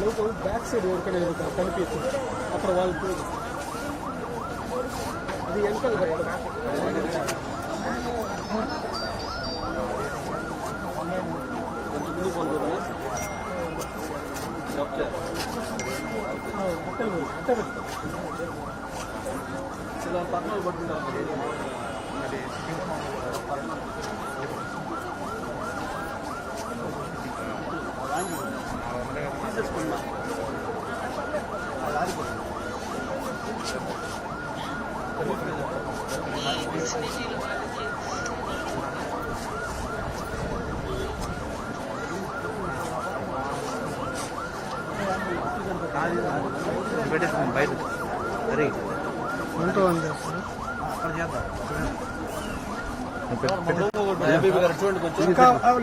లోపల back side ఎవరికైనా కనిపిస్తుంది అక్కడ వాళ్ళు అది వెనకాల పక్కన పడుతుంటారు. బయట సరే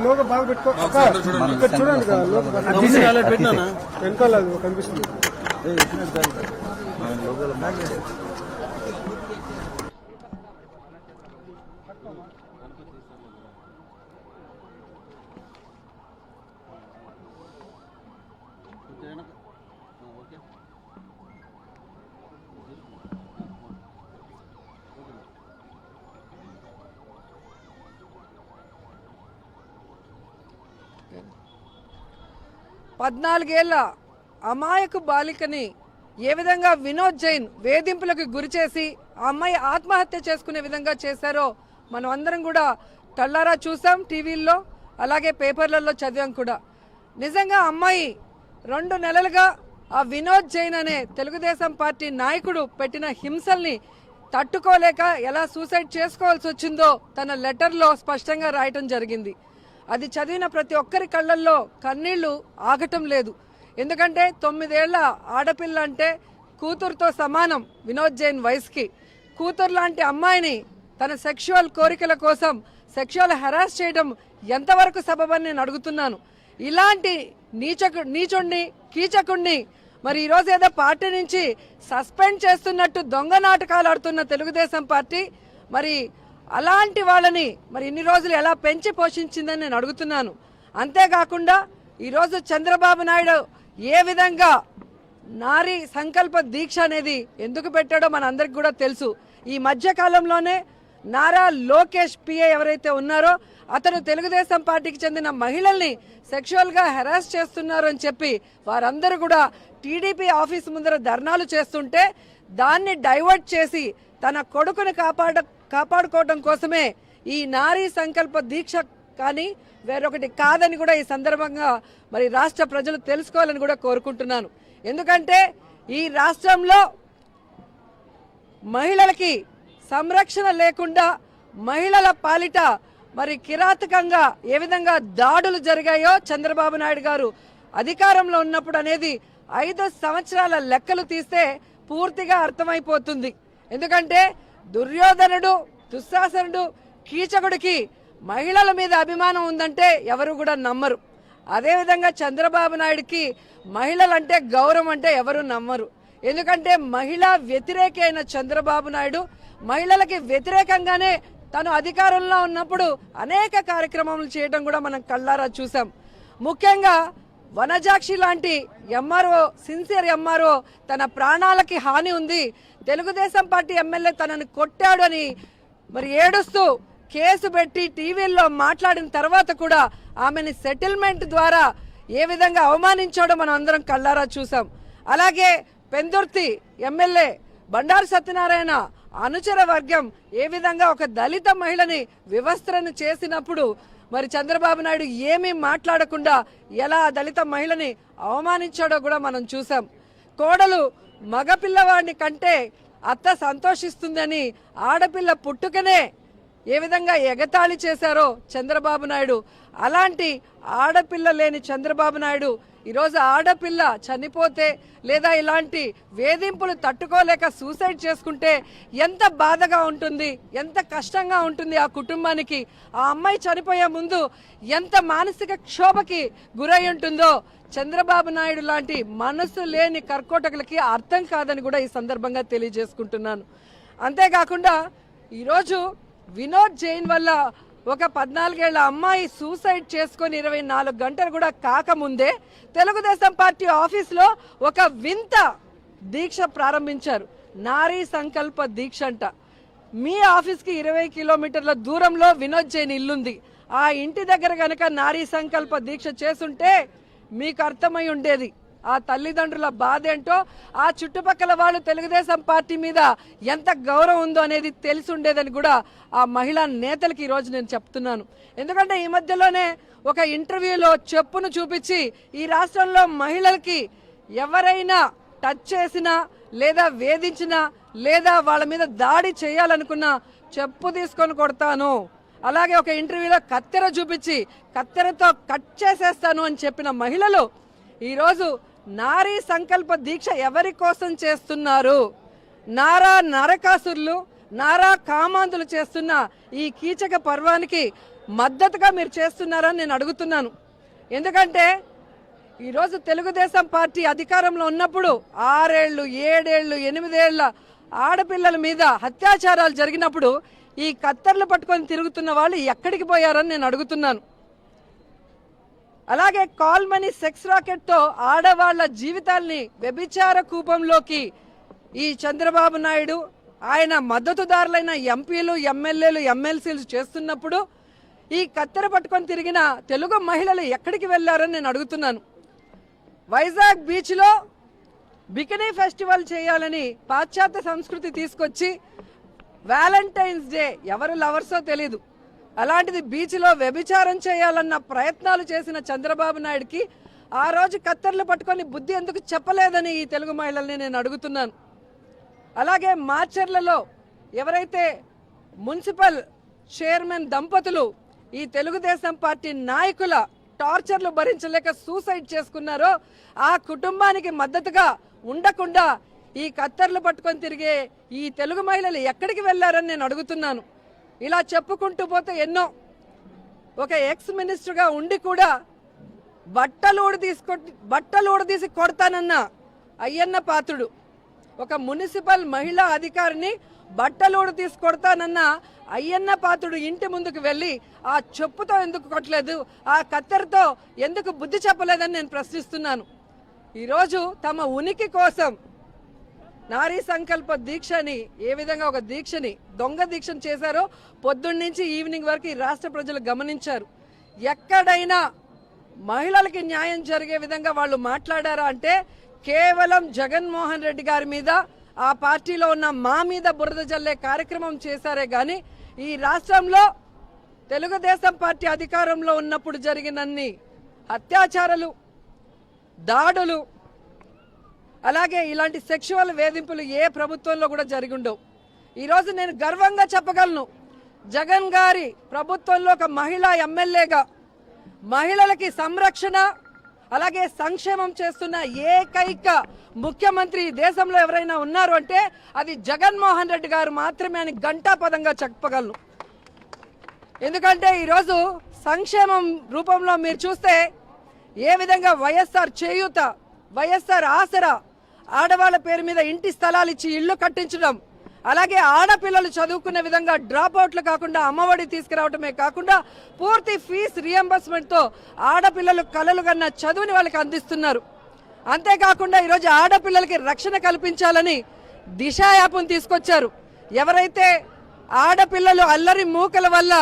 లోగో బాగా పెట్టుకో చూడండి వెనకాల కనిపిస్తుంది. పద్నాలుగేళ్ల అమాయకు బాలికని ఏ విధంగా వినోద్ జైన్ వేధింపులకు గురి చేసి ఆ అమ్మాయి ఆత్మహత్య చేసుకునే విధంగా చేశారో మనం అందరం కూడా కళ్ళారా చూసాం, టీవీల్లో అలాగే పేపర్లలో చదివాం కూడా. నిజంగా అమ్మాయి 2 నెలలుగా ఆ వినోద్ జైన్ అనే తెలుగుదేశం పార్టీ నాయకుడు పెట్టిన హింసల్ని తట్టుకోలేక ఎలా సూసైడ్ చేసుకోవాల్సి వచ్చిందో తన లెటర్లో స్పష్టంగా రాయటం జరిగింది. అది చదివిన ప్రతి ఒక్కరి కళ్ళల్లో కన్నీళ్లు ఆగటం లేదు. ఎందుకంటే 9 ఏళ్ల ఆడపిల్ల అంటే కూతురుతో సమానం. వినోద్ జైన్ వయసుకి కూతురు లాంటి అమ్మాయిని తన సెక్షువల్ కోరికల కోసం సెక్షువల్ హెరాస్ చేయడం ఎంతవరకు సబబని నేను అడుగుతున్నాను. ఇలాంటి నీచుణ్ణి కీచకుణ్ణి మరి ఈరోజు ఏదో పార్టీ నుంచి సస్పెండ్ చేస్తున్నట్టు దొంగ నాటకాలు ఆడుతున్న తెలుగుదేశం పార్టీ మరి అలాంటి వాళ్ళని మరి ఇన్ని రోజులు ఎలా పెంచి పోషించిందని నేను అడుగుతున్నాను. అంతేకాకుండా ఈరోజు చంద్రబాబు నాయుడు ఏ విధంగా నారీ సంకల్ప దీక్ష అనేది ఎందుకు పెట్టాడో మన అందరికి కూడా తెలుసు. ఈ మధ్య కాలంలోనే నారా లోకేష్ పిఏ ఎవరైతే ఉన్నారో అతను తెలుగుదేశం పార్టీకి చెందిన మహిళల్ని సెక్షువల్గా హెరాస్ చేస్తున్నారు అని చెప్పి వారందరూ కూడా టీడీపీ ఆఫీస్ ముందర ధర్నాలు చేస్తుంటే దాన్ని డైవర్ట్ చేసి తన కొడుకుని కాపాడుకోవడం కోసమే ఈ నారీ సంకల్ప దీక్ష కానీ వేరొకటి కాదని కూడా ఈ సందర్భంగా మరి రాష్ట్ర ప్రజలు తెలుసుకోవాలని కూడా కోరుకుంటున్నాను. ఎందుకంటే ఈ రాష్ట్రంలో మహిళలకి సంరక్షణ లేకుండా మహిళల పాలిట మరి కిరాతకంగా ఏ విధంగా దాడులు జరిగాయో చంద్రబాబు నాయుడు గారు అధికారంలో ఉన్నప్పుడు అనేది 5 సంవత్సరాల లెక్కలు తీస్తే పూర్తిగా అర్థమైపోతుంది. ఎందుకంటే దుర్యోధనుడు దుశ్శాసనుడు కీచకుడికి మహిళల మీద అభిమానం ఉందంటే ఎవరు కూడా నమ్మరు. అదేవిధంగా చంద్రబాబు నాయుడికి మహిళలంటే గౌరవం అంటే ఎవరు నమ్మరు. ఎందుకంటే మహిళా వ్యతిరేక అయిన చంద్రబాబు నాయుడు మహిళలకి వ్యతిరేకంగానే తను అధికారంలో ఉన్నప్పుడు అనేక కార్యక్రమాలు చేయడం కూడా మనం కళ్ళారా చూసాం. ముఖ్యంగా వనజాక్షి లాంటి ఎంఆర్ఓ సిన్సియర్ ఎంఆర్ఓ తన ప్రాణాలకి హాని ఉంది, తెలుగుదేశం పార్టీ ఎమ్మెల్యే తనని కొట్టాడు అని మరి ఏడుస్తూ కేసు పెట్టి టీవీల్లో మాట్లాడిన తర్వాత కూడా ఆమెని సెటిల్మెంట్ ద్వారా ఏ విధంగా అవమానించాడో మనం అందరం కళ్ళారా చూసాం. అలాగే పెందుర్తి ఎమ్మెల్యే బండారు సత్యనారాయణ అనుచర వర్గం ఏ విధంగా ఒక దళిత మహిళని వివస్త్రను చేసినప్పుడు మరి చంద్రబాబు నాయుడు ఏమీ మాట్లాడకుండా ఎలా ఆ దళిత మహిళని అవమానించాడో కూడా మనం చూసాం. కోడలు మగపిల్లవాడిని కంటే అత్త సంతోషిస్తుందని ఆడపిల్ల పుట్టుకనే ఏ విధంగా ఎగతాళి చేశారో చంద్రబాబు నాయుడు, అలాంటి ఆడపిల్ల లేని చంద్రబాబు నాయుడు ఈరోజు ఆడపిల్ల చనిపోతే లేదా ఇలాంటి వేధింపులు తట్టుకోలేక సూసైడ్ చేసుకుంటే ఎంత బాధగా ఉంటుంది, ఎంత కష్టంగా ఉంటుంది ఆ కుటుంబానికి. ఆ అమ్మాయి చనిపోయే ముందు ఎంత మానసిక క్షోభకి గురై ఉంటుందో చంద్రబాబు నాయుడు లాంటి మనసు లేని కర్కోటకులకి అర్థం కాదని కూడా ఈ సందర్భంగా తెలియజేసుకుంటున్నాను. అంతేకాకుండా ఈరోజు వినోద్ జైన్ వల్ల ఒక 14 ఏళ్ల అమ్మాయి సూసైడ్ చేసుకొని 24 గంటలు కూడా కాకముందే తెలుగుదేశం పార్టీ ఆఫీస్లో ఒక వింత దీక్ష ప్రారంభించారు. నారీ సంకల్ప దీక్ష అంట. మీ ఆఫీస్కి 20 కిలోమీటర్ల దూరంలో వినోద్ జైన్ ఇల్లుంది. ఆ ఇంటి దగ్గర గనక నారీ సంకల్ప దీక్ష చేసుంటే మీకు అర్థమై ఉండేది ఆ తల్లిదండ్రుల బాధ ఏంటో, ఆ చుట్టుపక్కల వాళ్ళు తెలుగుదేశం పార్టీ మీద ఎంత గౌరవం ఉందో అనేది తెలిసి ఉండేదని కూడా ఆ మహిళా నేతలకి ఈరోజు నేను చెప్తున్నాను. ఎందుకంటే ఈ మధ్యలోనే ఒక ఇంటర్వ్యూలో చెప్పును చూపించి ఈ రాష్ట్రంలో మహిళలకి ఎవరైనా టచ్ చేసినా లేదా వేధించినా లేదా వాళ్ళ మీద దాడి చేయాలనుకున్నా చెప్పు తీసుకొని కొడతాను, అలాగే ఒక ఇంటర్వ్యూలో కత్తెర చూపించి కత్తెరతో కట్ చేసేస్తాను అని చెప్పిన మహిళలు ఈరోజు నారీ సంకల్ప దీక్ష ఎవరి కోసం చేస్తున్నారు? నారా నరకాసురులు, నారా కామాంధులు చేస్తున్న ఈ కీచక పర్వానికి మద్దతుగా మీరు చేస్తున్నారని నేను అడుగుతున్నాను. ఎందుకంటే ఈరోజు తెలుగుదేశం పార్టీ అధికారంలో ఉన్నప్పుడు 6 ఏళ్ళు 7 ఏళ్ళు 8 ఏళ్ల ఆడపిల్లల మీద అత్యాచారాలు జరిగినప్పుడు ఈ కత్తర్లు పట్టుకొని తిరుగుతున్న వాళ్ళు ఎక్కడికి పోయారని నేను అడుగుతున్నాను. అలాగే కాల్ మనీ సెక్స్ రాకెట్ తో ఆడవాళ్ల జీవితాల్ని వ్యభిచార కూపంలోకి ఈ చంద్రబాబు నాయుడు ఆయన మద్దతుదారులైన ఎంపీలు ఎమ్మెల్యేలు ఎమ్మెల్సీలు చేస్తున్నప్పుడు ఈ కత్తెర పట్టుకొని తిరిగిన తెలుగు మహిళలు ఎక్కడికి వెళ్లారని నేను అడుగుతున్నాను. వైజాగ్ బీచ్ లో బికినీ ఫెస్టివల్ చేయాలని పాశ్చాత్య సంస్కృతి తీసుకొచ్చి వ్యాలంటైన్స్ డే ఎవరు లవర్సో తెలీదు, అలాంటిది బీచ్లో వ్యభిచారం చేయాలన్న ప్రయత్నాలు చేసిన చంద్రబాబు నాయుడుకి ఆ రోజు కత్తెరలు పట్టుకొని బుద్ధి ఎందుకు చెప్పలేదని ఈ తెలుగు మహిళల్ని నేను అడుగుతున్నాను. అలాగే మాచర్లలో ఎవరైతే మున్సిపల్ చైర్మన్ దంపతులు ఈ తెలుగుదేశం పార్టీ నాయకుల టార్చర్లు భరించలేక సూసైడ్ చేసుకున్నారో ఆ కుటుంబానికి మద్దతుగా ఉండకుండా ఈ కత్తెరలు పట్టుకొని తిరిగే ఈ తెలుగు మహిళలు ఎక్కడికి వెళ్లారని నేను అడుగుతున్నాను. ఇలా చెప్పుకుంటూ పోతే ఎన్నో. ఒక ఎక్స్ మినిస్టర్గా ఉండి కూడా బట్టలు ఊడదీసి కొడతానన్న అయ్యన్న పాత్రుడు, ఒక మున్సిపల్ మహిళా అధికారిని బట్టలు ఊడదీసి కొడతానన్న అయ్యన్న పాత్రుడు ఇంటి ముందుకు వెళ్ళి ఆ చెప్పుతో ఎందుకు కొట్టలేదు, ఆ కత్తెరతో ఎందుకు బుద్ధి చెప్పలేదని నేను ప్రశ్నిస్తున్నాను. ఈరోజు తమ ఉనికి కోసం నారీ సంకల్ప దీక్షని ఏ విధంగా ఒక దీక్షని దొంగ దీక్షను చేశారో పొద్దున్న నుంచి ఈవినింగ్ వరకు ఈ రాష్ట్ర ప్రజలు గమనించారు. ఎక్కడైనా మహిళలకి న్యాయం జరిగే విధంగా వాళ్ళు మాట్లాడారా అంటే కేవలం జగన్మోహన్ రెడ్డి గారి మీద ఆ పార్టీలో ఉన్న మా మీద బురద జల్లే కార్యక్రమం చేశారే గాని ఈ రాష్ట్రంలో తెలుగుదేశం పార్టీ అధికారంలో ఉన్నప్పుడు జరిగినన్ని అత్యాచారాలు, దాడులు, అలాగే ఇలాంటి సెక్షువల్ వేధింపులు ఏ ప్రభుత్వంలో కూడా జరిగి ఉండవు. ఈరోజు నేను గర్వంగా చెప్పగలను, జగన్ గారి ప్రభుత్వంలో ఒక మహిళా ఎమ్మెల్యేగా మహిళలకి సంరక్షణ అలాగే సంక్షేమం చేస్తున్న ఏకైక ముఖ్యమంత్రి దేశంలో ఎవరైనా ఉన్నారు అంటే అది జగన్మోహన్ రెడ్డి గారు మాత్రమే అని ఘంటాపదంగా చెప్పగలను. ఎందుకంటే ఈరోజు సంక్షేమం రూపంలో మీరు చూస్తే ఏ విధంగా వైఎస్ఆర్ చేయూత, వైఎస్ఆర్ ఆసరా, ఆడవాళ్ళ పేరు మీద ఇంటి స్థలాలు ఇచ్చి ఇళ్లు కట్టించడం, అలాగే ఆడపిల్లలు చదువుకునే విధంగా డ్రాప్ అవుట్లు కాకుండా అమ్మఒడి తీసుకురావటమే కాకుండా పూర్తి ఫీజు రియంబర్స్మెంట్ తో ఆడపిల్లలు కలలు కన్న చదువుని వాళ్ళకి అందిస్తున్నారు. అంతేకాకుండా ఈరోజు ఆడపిల్లలకి రక్షణ కల్పించాలని దిశ యాప్ను తీసుకొచ్చారు. ఎవరైతే ఆడపిల్లలు అల్లరి మూకల వల్ల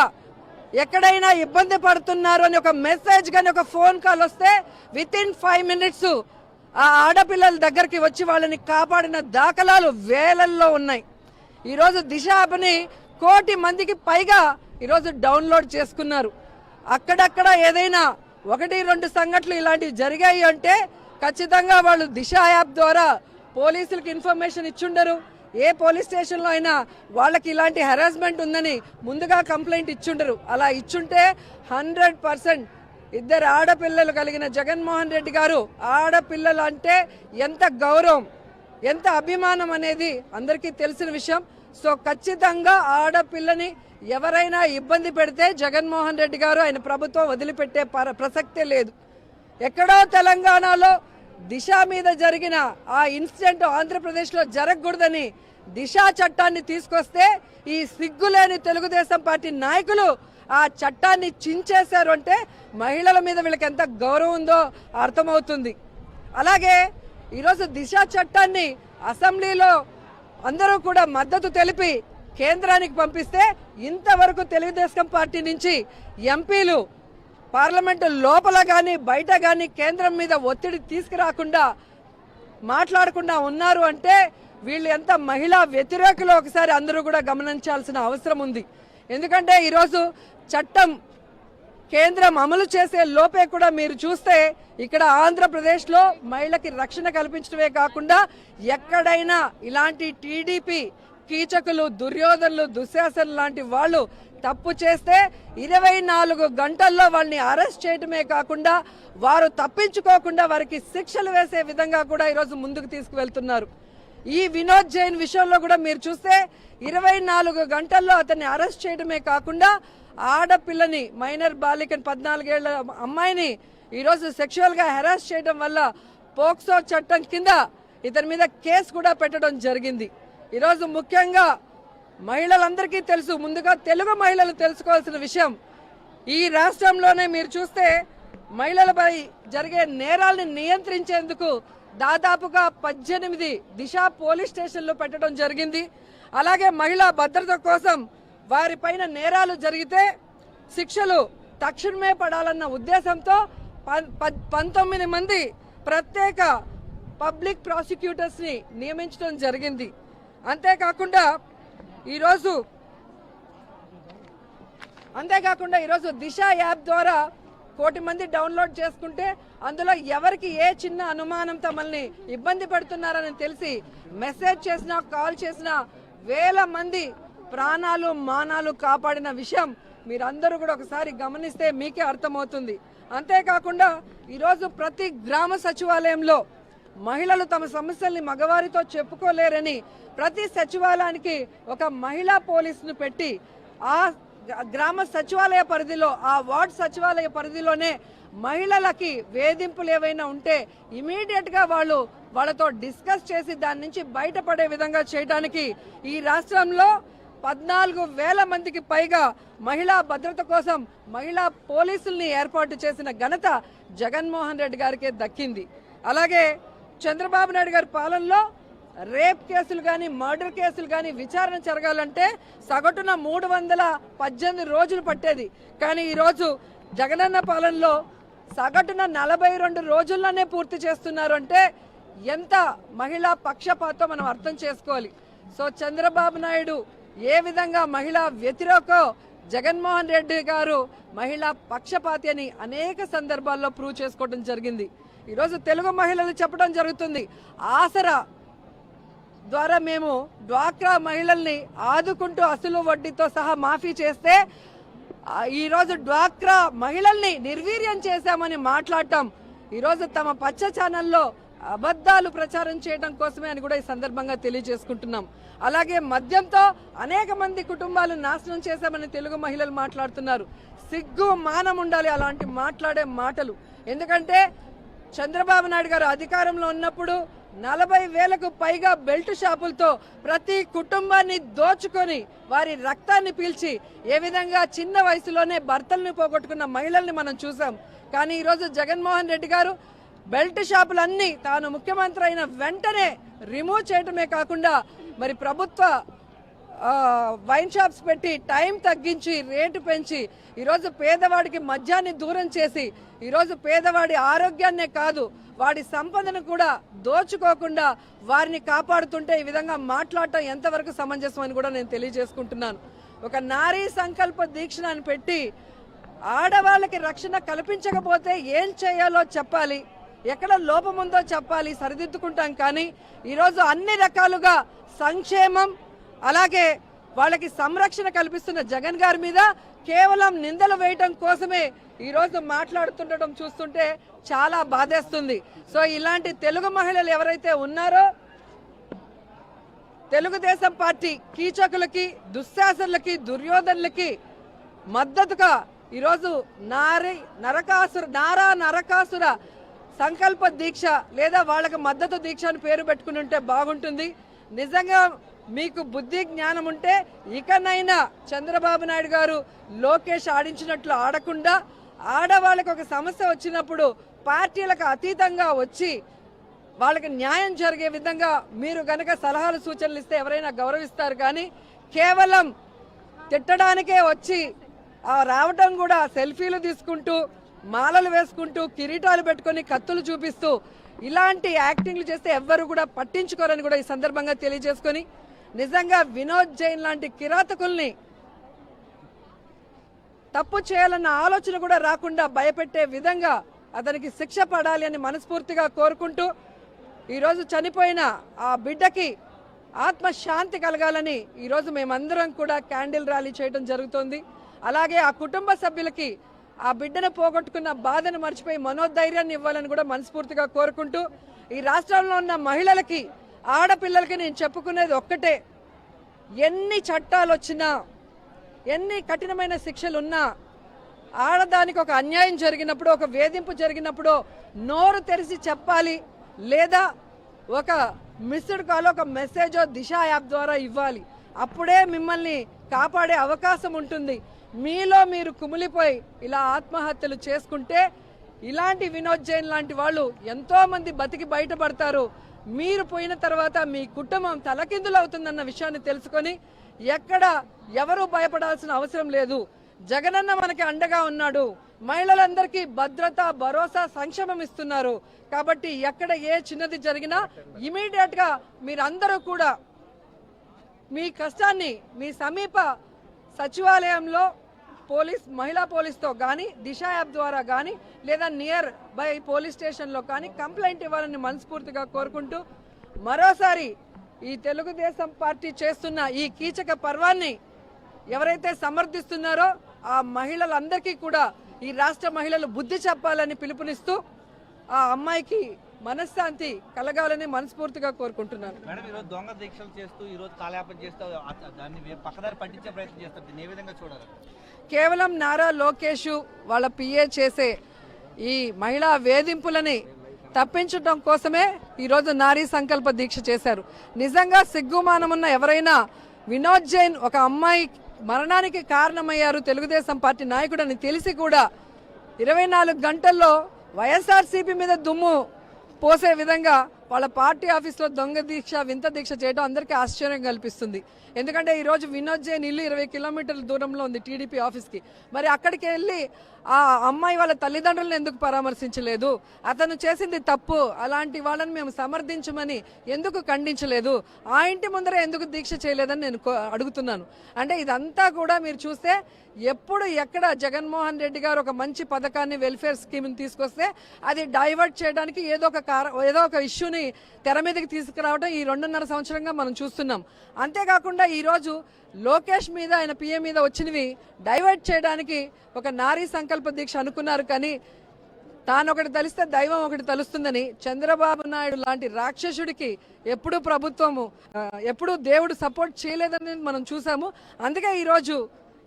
ఎక్కడైనా ఇబ్బంది పడుతున్నారు అని ఒక మెసేజ్ కానీ ఒక ఫోన్ కాల్ వస్తే విత్ ఇన్ 5 minutes ఆ ఆడపిల్లల దగ్గరికి వచ్చి వాళ్ళని కాపాడిన దాఖలాలు వేలల్లో ఉన్నాయి. ఈరోజు దిశ యాప్ని 1 కోటి మందికి పైగా ఈరోజు డౌన్లోడ్ చేసుకున్నారు. అక్కడక్కడ ఏదైనా 1-2 సంఘటనలు ఇలాంటివి జరిగాయి అంటే ఖచ్చితంగా వాళ్ళు దిశ యాప్ ద్వారా పోలీసులకు ఇన్ఫర్మేషన్ ఇచ్చుండరు. ఏ పోలీస్ స్టేషన్లో అయినా వాళ్ళకి ఇలాంటి హెరాస్మెంట్ ఉందని ముందుగా కంప్లైంట్ ఇచ్చుండరు. అలా ఇచ్చుంటే 100% 2 ఆడపిల్లలు కలిగిన జగన్మోహన్ రెడ్డి గారు ఆడపిల్లలు అంటే ఎంత గౌరవం, ఎంత అభిమానం అనేది అందరికీ తెలిసిన విషయం. సో ఖచ్చితంగా ఆడపిల్లని ఎవరైనా ఇబ్బంది పెడితే జగన్మోహన్ రెడ్డి గారు ఆయన ప్రభుత్వం వదిలిపెట్టే ప్రసక్తే లేదు. ఎక్కడో తెలంగాణలో దిశ మీద జరిగిన ఆ ఇన్సిడెంట్ ఆంధ్రప్రదేశ్లో జరగకూడదని దిశా చట్టాన్ని తీసుకొస్తే ఈ సిగ్గులేని తెలుగుదేశం పార్టీ నాయకులు ఆ చట్టాన్ని చించేశారు అంటే మహిళల మీద వీళ్ళకి ఎంత గౌరవం ఉందో అర్థమవుతుంది. అలాగే ఈరోజు దిశా చట్టాన్ని అసెంబ్లీలో అందరూ కూడా మద్దతు తెలిపి కేంద్రానికి పంపిస్తే ఇంతవరకు తెలుగుదేశం పార్టీ నుంచి ఎంపీలు పార్లమెంటు లోపల కానీ బయట కానీ కేంద్రం మీద ఒత్తిడి తీసుకురాకుండా మాట్లాడకుండా ఉన్నారు అంటే వీళ్ళు ఎంత మహిళా వ్యతిరేకులు ఒకసారి అందరూ కూడా గమనించాల్సిన అవసరం ఉంది. ఎందుకంటే ఈరోజు చట్టం కేంద్రం అమలు చేసే లోపే కూడా మీరు చూస్తే ఇక్కడ ఆంధ్రప్రదేశ్లో మహిళకి రక్షణ కల్పించడమే కాకుండా ఎక్కడైనా ఇలాంటి టీడీపీ కీచకులు, దుర్యోధనులు, దుశ్శాసనులు లాంటి వాళ్ళు తప్పు చేస్తే 24 గంటల్లో వాళ్ళని అరెస్ట్ చేయడమే కాకుండా వారు తప్పించుకోకుండా వారికి శిక్షలు వేసే విధంగా కూడా ఈరోజు ముందుకు తీసుకువెళ్తున్నారు. ఈ వినోద్ జైన్ విషయంలో కూడా మీరు చూస్తే 24 గంటల్లో అతన్ని అరెస్ట్ చేయడమే కాకుండా ఆడపిల్లని మైనర్ బాలికని 14 ఏళ్ల అమ్మాయిని ఈరోజు సెక్షువల్గా హెరాస్ చేయడం వల్ల పోక్సో చట్టం కింద ఇతని మీద కేసు కూడా పెట్టడం జరిగింది. ఈరోజు ముఖ్యంగా మహిళలందరికీ తెలుసు, ముందుగా తెలుగు మహిళలు తెలుసుకోవాల్సిన విషయం, ఈ రాష్ట్రంలోనే మీరు చూస్తే మహిళలపై జరిగే నేరాల్ని నియంత్రించేందుకు దాదాపుగా 18 దిశ పోలీస్ స్టేషన్లు పెట్టడం జరిగింది. అలాగే మహిళా భద్రత కోసం వారిపైన నేరాలు జరిగితే శిక్షలు తక్షణమే పడాలన్న ఉద్దేశంతో 19 మంది ప్రత్యేక పబ్లిక్ ప్రాసిక్యూటర్స్ని నియమించడం జరిగింది. అంతేకాకుండా ఈరోజు దిశ యాప్ ద్వారా 1 కోటి మంది డౌన్లోడ్ చేసుకుంటే అందులో ఎవరికి ఏ చిన్న అనుమానం తమల్ని ఇబ్బంది పెడుతున్నారని తెలిసి మెసేజ్ చేసినా కాల్ చేసినా వేల మంది ప్రాణాలు మానాలు కాపాడిన విషయం మీరందరూ కూడా ఒకసారి గమనిస్తే మీకే అర్థమవుతుంది. అంతేకాకుండా ఈరోజు ప్రతి గ్రామ సచివాలయంలో మహిళలు తమ సమస్యల్ని మగవారితో చెప్పుకోలేరని ప్రతి సచివాలయానికి ఒక మహిళా పోలీసును పెట్టి ఆ గ్రామ సచివాలయ పరిధిలో, ఆ వార్డ్ సచివాలయ పరిధిలోనే మహిళలకి వేధింపులు ఏవైనా ఉంటే ఇమీడియట్గా వాళ్ళతో డిస్కస్ చేసి దాని నుంచి బయటపడే విధంగా చేయడానికి ఈ రాష్ట్రంలో 14,000 మందికి పైగా మహిళా భద్రత కోసం మహిళా పోలీసుల్ని ఏర్పాటు చేసిన ఘనత జగన్మోహన్ రెడ్డి గారికే దక్కింది. అలాగే చంద్రబాబు నాయుడు గారి పాలనలో రేప్ కేసులు కానీ మర్డర్ కేసులు కానీ విచారణ జరగాలంటే సగటున 318 రోజులు పట్టేది. కానీ ఈరోజు జగనన్న పాలనలో సగటున 42 రోజుల్లోనే పూర్తి చేస్తున్నారు అంటే ఎంత మహిళా పక్షపాతం మనం అర్థం చేసుకోవాలి. సో చంద్రబాబు నాయుడు ఏ విధంగా మహిళా వ్యతిరేకో జగన్మోహన్ రెడ్డి గారు మహిళా పక్షపాతి అని అనేక సందర్భాల్లో ప్రూవ్ చేసుకోవడం జరిగింది. ఈరోజు తెలుగు మహిళలు చెప్పడం జరుగుతుంది, ఆసరా ద్వారా మేము డ్వాక్రా మహిళల్ని ఆదుకుంటూ అసలు వడ్డీతో సహా మాఫీ చేస్తే ఈరోజు డ్వాక్రా మహిళల్ని నిర్వీర్యం చేశామని మాట్లాడటం ఈరోజు తమ పచ్చ ఛానల్లో అబద్ధాలు ప్రచారం చేయడం కోసమే అని కూడా ఈ సందర్భంగా తెలియజేసుకుంటున్నాం. అలాగే మద్యంతో అనేక మంది కుటుంబాలు నాశనం చేశామని తెలుగు మహిళలు మాట్లాడుతున్నారు. సిగ్గు మానం ఉండాలి అలాంటి మాట్లాడే మాటలు. ఎందుకంటే చంద్రబాబు నాయుడు గారు అధికారంలో ఉన్నప్పుడు 40,000కు పైగా బెల్ట్ షాపులతో ప్రతి కుటుంబాన్ని దోచుకొని వారి రక్తాన్ని పీల్చి ఏ విధంగా చిన్న వయసులోనే భర్తల్ని పోగొట్టుకున్న మహిళల్ని మనం చూసాం. కానీ ఈరోజు జగన్మోహన్ రెడ్డి గారు బెల్ట్ షాపులన్నీ తాను ముఖ్యమంత్రి అయిన వెంటనే రిమూవ్ చేయటమే కాకుండా మరి ప్రభుత్వ వైన్ షాప్స్ పెట్టి టైం తగ్గించి రేటు పెంచి ఈరోజు పేదవాడికి మద్యాన్ని దూరం చేసి ఈరోజు పేదవాడి ఆరోగ్యాన్నే కాదు వాడి సంపదను కూడా దోచుకోకుండా వారిని కాపాడుతుంటే ఈ విధంగా మాట్లాడటం ఎంతవరకు సమంజసం అని కూడా నేను తెలియజేసుకుంటున్నాను. ఒక నారీ సంకల్ప దీక్షను పెట్టి ఆడవాళ్ళకి రక్షణ కల్పించకపోతే ఏం చేయాలో చెప్పాలి, ఎక్కడ లోపం ఉందో చెప్పాలి, సరిదిద్దుకుంటాం. కానీ ఈరోజు అన్ని రకాలుగా సంక్షేమం అలాగే వాళ్ళకి సంరక్షణ కల్పిస్తున్న జగన్ గారి మీద కేవలం నిందలు వేయటం కోసమే ఈరోజు మాట్లాడుతుండటం చూస్తుంటే చాలా బాధేస్తుంది. సో ఇలాంటి తెలుగు మహిళలు ఎవరైతే ఉన్నారో తెలుగుదేశం పార్టీ కీచకులకి, దుశ్శాసనులకి, దుర్యోధనులకి మద్దతుగా ఈరోజు నారా నరకాసుర సంకల్ప దీక్ష లేదా వాళ్ళకి మద్దతు దీక్ష అని పేరు పెట్టుకుని ఉంటే బాగుంటుంది. నిజంగా మీకు బుద్ధి జ్ఞానం ఉంటే ఇకనైనా చంద్రబాబు నాయుడు గారు లోకేష్ ఆడించినట్లు ఆడకుండా ఆడవాళ్ళకి ఒక సమస్య వచ్చినప్పుడు పార్టీలకు అతీతంగా వచ్చి వాళ్ళకి న్యాయం జరిగే విధంగా మీరు గనక సలహాలు సూచనలు ఇస్తే ఎవరైనా గౌరవిస్తారు. కానీ కేవలం తిట్టడానికే వచ్చి రావటం కూడా సెల్ఫీలు తీసుకుంటూ మాలలు వేసుకుంటూ కిరీటాలు పెట్టుకొని కత్తులు చూపిస్తూ ఇలాంటి యాక్టింగ్లు చేస్తే ఎవ్వరు కూడా పట్టించుకోరని కూడా ఈ సందర్భంగా తెలియజేసుకొని నిజంగా వినోద్ జైన్ లాంటి కిరాతకుల్ని తప్పు చేయాలన్న ఆలోచన కూడా రాకుండా భయపెట్టే విధంగా అతనికి శిక్ష పడాలి అని మనస్ఫూర్తిగా కోరుకుంటూ ఈరోజు చనిపోయిన ఆ బిడ్డకి ఆత్మశాంతి కలగాలని ఈరోజు మేమందరం కూడా క్యాండిల్ ర్యాలీ చేయడం జరుగుతోంది. అలాగే ఆ కుటుంబ సభ్యులకి ఆ బిడ్డను పోగొట్టుకున్న బాధను మర్చిపోయి మనోధైర్యాన్ని ఇవ్వాలని కూడా మనస్ఫూర్తిగా కోరుకుంటూ ఈ రాష్ట్రంలో ఉన్న మహిళలకి, ఆడపిల్లలకి నేను చెప్పుకునేది ఒక్కటే, ఎన్ని చట్టాలు వచ్చినా ఎన్ని కఠినమైన శిక్షలు ఉన్నా ఆడదానికి ఒక అన్యాయం జరిగినప్పుడు, ఒక వేధింపు జరిగినప్పుడు నోరు తెరిచి చెప్పాలి, లేదా ఒక మిస్డ్ కాల్, ఒక మెసేజో దిశ యాప్ ద్వారా ఇవ్వాలి. అప్పుడే మిమ్మల్ని కాపాడే అవకాశం ఉంటుంది. మీలో మీరు కుమిలిపోయి ఇలా ఆత్మహత్యలు చేసుకుంటే ఇలాంటి వినోద్ జైన్ లాంటి వాళ్ళు ఎంతో మంది బతికి బయటపడతారు. మీరు పోయిన తర్వాత మీ కుటుంబం తలకిందులు అవుతుందన్న విషయాన్ని తెలుసుకొని ఎక్కడ ఎవరూ భయపడాల్సిన అవసరం లేదు. జగనన్న మనకి అండగా ఉన్నాడు. మహిళలందరికీ భద్రత, భరోసా, సంక్షేమం ఇస్తున్నారు. కాబట్టి ఎక్కడ ఏ చిన్నది జరిగినా ఇమీడియట్ గా మీరందరూ కూడా మీ కష్టాన్ని మీ సమీప సచివాలయంలో మహిళా పోలీస్తో కానీ, దిశ యాప్ ద్వారా కానీ, లేదా నియర్ బై పోలీస్ స్టేషన్లో కానీ కంప్లైంట్ ఇవ్వాలని మనస్ఫూర్తిగా కోరుకుంటూ మరోసారి ఈ తెలుగుదేశం పార్టీ చేస్తున్న ఈ కీచక పర్వాన్ని ఎవరైతే సమర్థిస్తున్నారో ఆ మహిళలందరికీ కూడా ఈ రాష్ట్ర మహిళలు బుద్ధి చెప్పాలని పిలుపునిస్తూ ఆ అమ్మాయికి మనశ్శాంతి కలగాలని మనస్ఫూర్తిగా కోరుకుంటున్నాను. మేడం, ఈరోజు దొంగ దీక్షలు చేస్తూ ఈరోజు కాలయాపన చేస్తూ దాన్ని పక్కదారి పట్టించే ప్రయత్నం చేస్తారు. దీన్ని ఏ విధంగా చూడాలి? కేవలం నారా లోకేష్ వాళ్ళ పిఏ చేసే ఈ మహిళా వేధింపులని తప్పించడం కోసమే ఈరోజు నారీ సంకల్ప దీక్ష చేశారు. నిజంగా సిగ్గుమానమున్న ఎవరైనా వినోద్ జైన్ ఒక అమ్మాయి మరణానికి కారణమయ్యారు తెలుగుదేశం పార్టీ నాయకుడని తెలిసి కూడా 24 గంటల్లో వైఎస్ఆర్సీపీ మీద దుమ్ము పోసే విధంగా వాళ్ళ పార్టీ ఆఫీస్లో దొంగ దీక్ష, వింత దీక్ష చేయడం అందరికీ ఆశ్చర్యం కల్పిస్తుంది. ఎందుకంటే ఈరోజు వినోద్ జైన్ ఇల్లు 20 కిలోమీటర్ల దూరంలో ఉంది టీడీపీ ఆఫీస్కి. మరి అక్కడికి వెళ్ళి ఆ అమ్మాయి వాళ్ళ తల్లిదండ్రులను ఎందుకు పరామర్శించలేదు? అతను చేసింది తప్పు, అలాంటి వాళ్ళని మేము సమర్థించమని ఎందుకు ఖండించలేదు? ఆ ఇంటి ముందర ఎందుకు దీక్ష చేయలేదని నేను అడుగుతున్నాను. అంటే ఇదంతా కూడా మీరు చూస్తే ఎప్పుడు ఎక్కడ జగన్మోహన్ రెడ్డి గారు ఒక మంచి పథకాన్ని, వెల్ఫేర్ స్కీమ్ని తీసుకొస్తే అది డైవర్ట్ చేయడానికి ఏదో ఒక ఇష్యూని తెర మీదకి తీసుకురావడం ఈ 2.5 సంవత్సరంగా మనం చూస్తున్నాం. అంతేకాకుండా ఈరోజు లోకేష్ మీద, ఆయన పిఎం మీద వచ్చినవి డైవర్ట్ చేయడానికి ఒక నారీ సంకల్ప దీక్ష అనుకున్నారు. కానీ తాను ఒకటి తలిస్తే దైవం ఒకటి తలుస్తుందని చంద్రబాబు నాయుడు లాంటి రాక్షసుడికి ఎప్పుడు దేవుడు సపోర్ట్ చేయలేదని మనం చూసాము. అందుకే ఈరోజు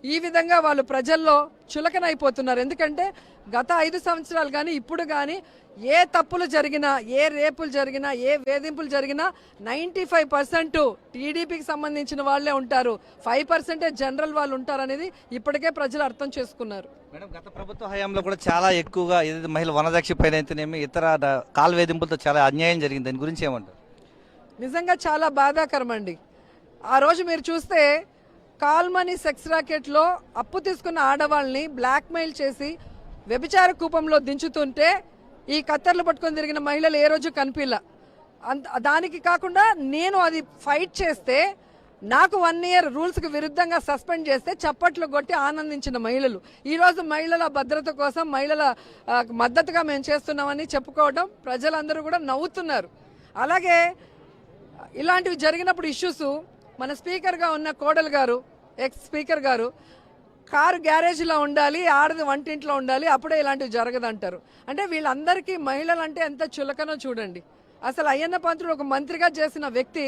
ఈ విధంగా వాళ్ళు ప్రజల్లో చులకనైపోతున్నారు. ఎందుకంటే గత 5 సంవత్సరాలు కానీ ఇప్పుడు కానీ ఏ తప్పులు జరిగినా, ఏ రేపులు జరిగినా, ఏ వేధింపులు జరిగినా 95% టీడీపీకి సంబంధించిన వాళ్ళే ఉంటారు, 5% జనరల్ వాళ్ళు ఉంటారు అనేది ఇప్పటికే ప్రజలు అర్థం చేసుకున్నారు. మేడం, గత ప్రభుత్వ హయాంలో కూడా చాలా ఎక్కువగా ఏదైతే మహిళ వనదక్షి పైన అయితేనేమి ఇతర కాల్ వేధింపులతో చాలా అన్యాయం జరిగింది. దాని గురించి ఏమంటారు? నిజంగా చాలా బాధాకరం అండి. ఆ రోజు మీరు చూస్తే కాల్మనీ సెక్స్ రాకెట్లో అప్పు తీసుకున్న ఆడవాళ్ళని బ్లాక్మెయిల్ చేసి వ్యభిచార కూపంలో దించుతుంటే ఈ కత్తెరలు పట్టుకొని తిరిగిన మహిళలు ఏ రోజు కనిపిల్ల. దానికి కాకుండా నేను అది ఫైట్ చేస్తే నాకు 1 year రూల్స్కి విరుద్ధంగా సస్పెండ్ చేస్తే చప్పట్లు కొట్టి ఆనందించిన మహిళలు. ఈరోజు మహిళల భద్రత కోసం మహిళల మద్దతుగా మేము చేస్తున్నామని చెప్పుకోవడం ప్రజలందరూ కూడా నవ్వుతున్నారు. అలాగే ఇలాంటివి జరిగినప్పుడు ఇష్యూస్ మన స్పీకర్గా ఉన్న కోడలు గారు, ఎక్స్ స్పీకర్ గారు, కారు గ్యారేజ్లో ఉండాలి, ఆడది వంటింట్లో ఉండాలి, అప్పుడే ఇలాంటివి జరగదంటారు. అంటే వీళ్ళందరికీ మహిళలు అంటే ఎంత చులకనో చూడండి. అసలు అయ్యన్న పంతులు ఒక మంత్రిగా చేసిన వ్యక్తి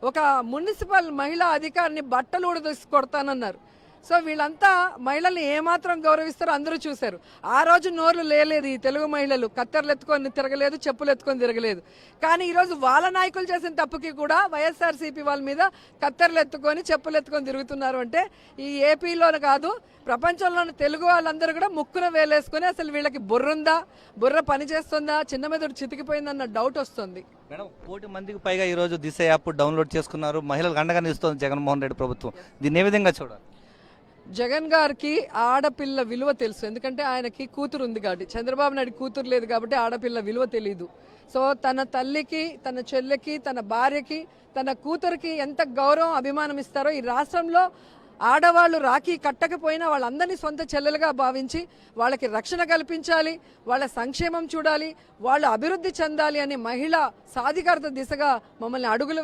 ఒక మున్సిపల్ మహిళా అధికారిని బట్టలు ఊడదీసి కొడతానన్నారు. సో వీళ్ళంతా మహిళల్ని ఏమాత్రం గౌరవిస్తారో అందరూ చూశారు. ఆ రోజు నోర్లు లేలేదు ఈ తెలుగు మహిళలు, కత్తెరలు ఎత్తుకొని తిరగలేదు, చెప్పులు ఎత్తుకొని తిరగలేదు. కానీ ఈరోజు వాళ్ళ నాయకులు చేసిన తప్పుకి కూడా వైఎస్ఆర్సీపీ వాళ్ళ మీద కత్తెరలు ఎత్తుకొని చెప్పులు ఎత్తుకొని తిరుగుతున్నారు. అంటే ఈ ఏపీలోనే కాదు ప్రపంచంలోని తెలుగు వాళ్ళందరూ కూడా ముక్కున వేలేసుకొని అసలు వీళ్ళకి బుర్రుందా, బుర్ర పని చేస్తుందా, చిన్న మెదడు చితికిపోయిందన్న డౌట్ వస్తుంది. మేడం 1 కోటి మందికి పైగా ఈరోజు దిశ యాప్ డౌన్లోడ్ చేసుకున్నారు, మహిళలకు అండగా నిలుస్తోంది జగన్మోహన్ రెడ్డి ప్రభుత్వం. దీన్ని ఏ విధంగా చూడాలి? జగన్ గారికి ఆడపిల్ల విలువ తెలుసు, ఎందుకంటే ఆయనకి కూతురు ఉంది కాబట్టి. చంద్రబాబు నాయుడు కూతురు లేదు కాబట్టి ఆడపిల్ల విలువ తెలీదు. సో తన తల్లికి, తన చెల్లెకి, తన భార్యకి, తన కూతురికి ఎంత గౌరవం అభిమానం ఇస్తారో ఈ రాష్ట్రంలో ఆడవాళ్ళు రాఖీ కట్టకపోయినా వాళ్ళందరినీ సొంత చెల్లెలుగా భావించి వాళ్ళకి రక్షణ కల్పించాలి, వాళ్ళ సంక్షేమం చూడాలి, వాళ్ళు అభివృద్ధి చెందాలి అని మహిళా సాధికారత దిశగా మమ్మల్ని అడుగులు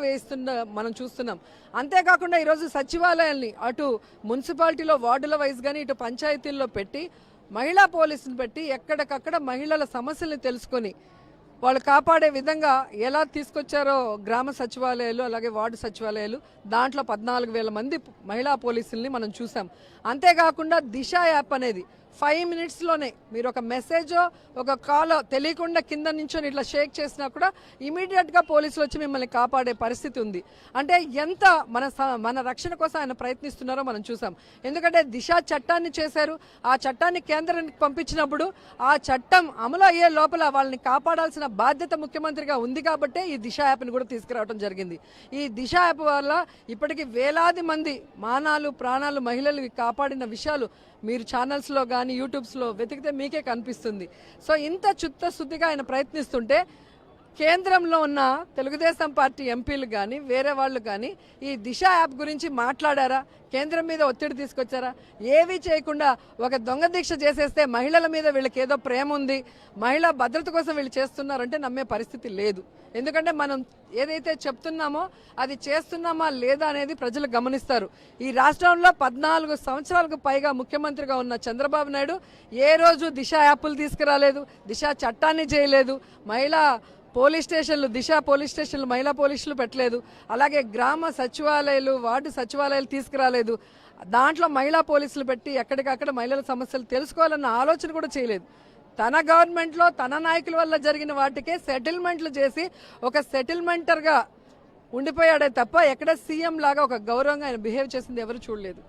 మనం చూస్తున్నాం. అంతేకాకుండా ఈరోజు సచివాలయాల్ని అటు మున్సిపాలిటీలో వార్డుల వైజ్ కానీ ఇటు పంచాయతీల్లో పెట్టి మహిళా పోలీసులు పెట్టి ఎక్కడికక్కడ మహిళల సమస్యల్ని తెలుసుకొని వాళ్ళు కాపాడే విధంగా ఎలా తీసుకొచ్చారో గ్రామ సచివాలయాలు అలాగే వార్డు సచివాలయాలు, దాంట్లో 14,000 మంది మహిళా పోలీసుల్ని మనం చూసాం. అంతేకాకుండా దిశ యాప్ అనేది 5 minutesలోనే మీరు ఒక మెసేజో ఒక కాలో తెలియకుండా కింద నించొని ఇట్లా షేక్ చేసినా కూడా ఇమీడియట్గా పోలీసులు వచ్చి మిమ్మల్ని కాపాడే పరిస్థితి ఉంది. అంటే ఎంత మన రక్షణ కోసం ఆయన ప్రయత్నిస్తున్నారో మనం చూసాం. ఎందుకంటే దిశ చట్టాన్ని చేశారు, ఆ చట్టాన్ని కేంద్రానికి పంపించినప్పుడు ఆ చట్టం అమలు అయ్యే లోపల వాళ్ళని కాపాడాల్సిన బాధ్యత ముఖ్యమంత్రిగా ఉంది కాబట్టే ఈ దిశ యాప్ని కూడా తీసుకురావడం జరిగింది. ఈ దిశ యాప్ వల్ల ఇప్పటికీ వేలాది మంది మానాలు ప్రాణాలు మహిళలు కాపాడిన విషయాలు మీరు ఛానల్స్లో కానీ యూట్యూబ్స్లో వెతికితే మీకే కనిపిస్తుంది. సో ఇంత చిత్తశుద్ధిగా ఆయన ప్రయత్నిస్తుంటే కేంద్రంలో ఉన్న తెలుగుదేశం పార్టీ ఎంపీలు కానీ వేరే వాళ్ళు కానీ ఈ దిశ యాప్ గురించి మాట్లాడారా? కేంద్రం మీద ఒత్తిడి తీసుకొచ్చారా? ఏవీ చేయకుండా ఒక దొంగ దీక్ష చేసేస్తే మహిళల మీద వీళ్ళకి ఏదో ప్రేమ ఉంది, మహిళా భద్రత కోసం వీళ్ళు చేస్తున్నారంటే నమ్మే పరిస్థితి లేదు. ఎందుకంటే మనం ఏదైతే చెప్తున్నామో అది చేస్తున్నామా లేదా అనేది ప్రజలు గమనిస్తారు. ఈ రాష్ట్రంలో 14 సంవత్సరాలకు పైగా ముఖ్యమంత్రిగా ఉన్న చంద్రబాబు నాయుడు ఏ రోజు దిశ యాప్లు తీసుకురాలేదు, దిశ చట్టాన్ని చేయలేదు, మహిళా పోలీస్ స్టేషన్లు దిశ పోలీస్ స్టేషన్లు మహిళా పోలీసులు పెట్టలేదు, అలాగే గ్రామ సచివాలయాలు వార్డు సచివాలయాలు తీసుకురాలేదు, దాంట్లో మహిళా పోలీసులు పెట్టి ఎక్కడికక్కడ మహిళల సమస్యలు తెలుసుకోవాలన్న ఆలోచన కూడా చేయలేదు. తన గవర్నమెంట్లో తన నాయకుల వల్ల జరిగిన వాటికే సెటిల్మెంట్లు చేసి ఒక సెటిల్మెంటర్గా ఉండిపోయాడే తప్ప ఎక్కడ సీఎం లాగా ఒక గౌరవంగా ఆయన బిహేవ్ చేసింది ఎవరు చూడలేదు.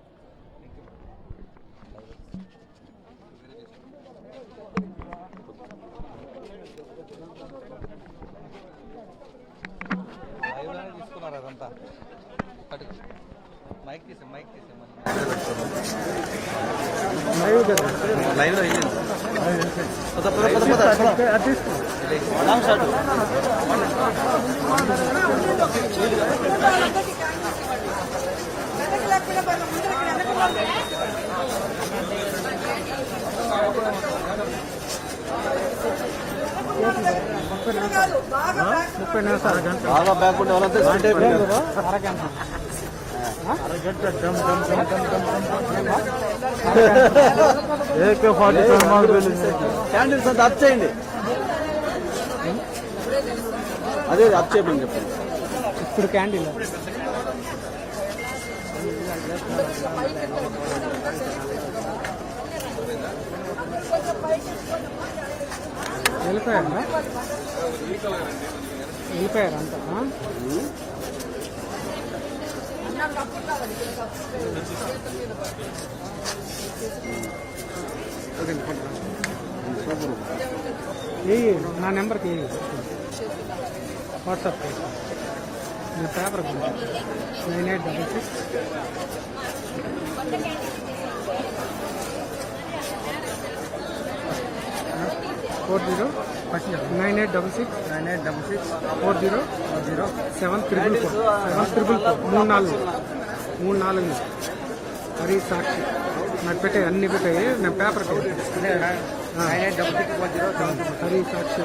బాగా బ్యాక్ ఉండే వాళ్ళంతా క్యాండిల్స్ అంతా అప్ చేయండి, అదే అప్ చేయమని చెప్పండి. ఇప్పుడు క్యాండిల్ వెళ్ళిపోయారంతా. నా నెంబర్కి వాట్సాప్ నేను పేపర్ 9866 40 9866 40 7444 3 మరి సాక్షి నాకు పెట్టే అన్ని పెట్టాయి నేను పేపర్ హరి సాక్షి